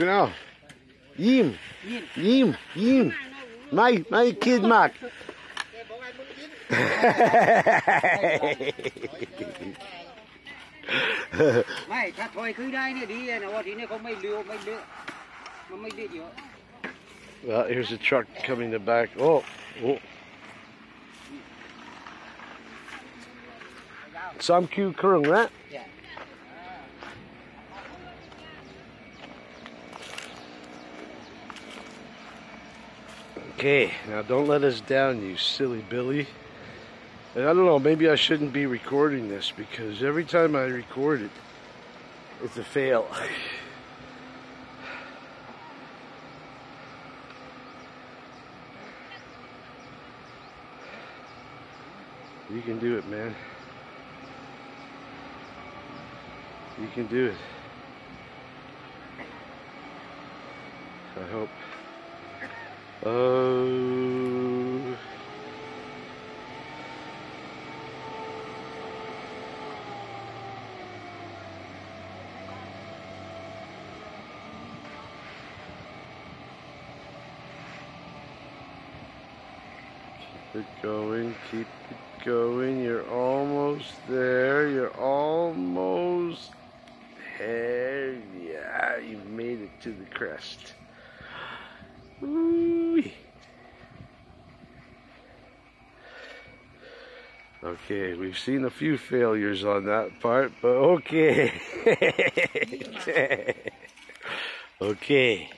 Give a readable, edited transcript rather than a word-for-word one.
Genau. Ihm. My kid Mark. ไม่ถ้าถอยขึ้นได้เนี่ยดีนะว่าทีนี้เขาไม่เลี้ยวไม่เลี้ยวมันไม่เลี้ยวเยอะ Well, here's a truck coming the back. Oh. Some cute curling, right? Yeah. Okay, now don't let us down, you silly Billy. And I don't know, maybe I shouldn't be recording this because every time I record it, it's a fail. You can do it, man. You can do it. I hope. Oh. Keep it going, keep it going. You're almost there. You're almost there. Yeah, you've made it to the crest. Ooh. Okay, we've seen a few failures on that part, but okay. Okay.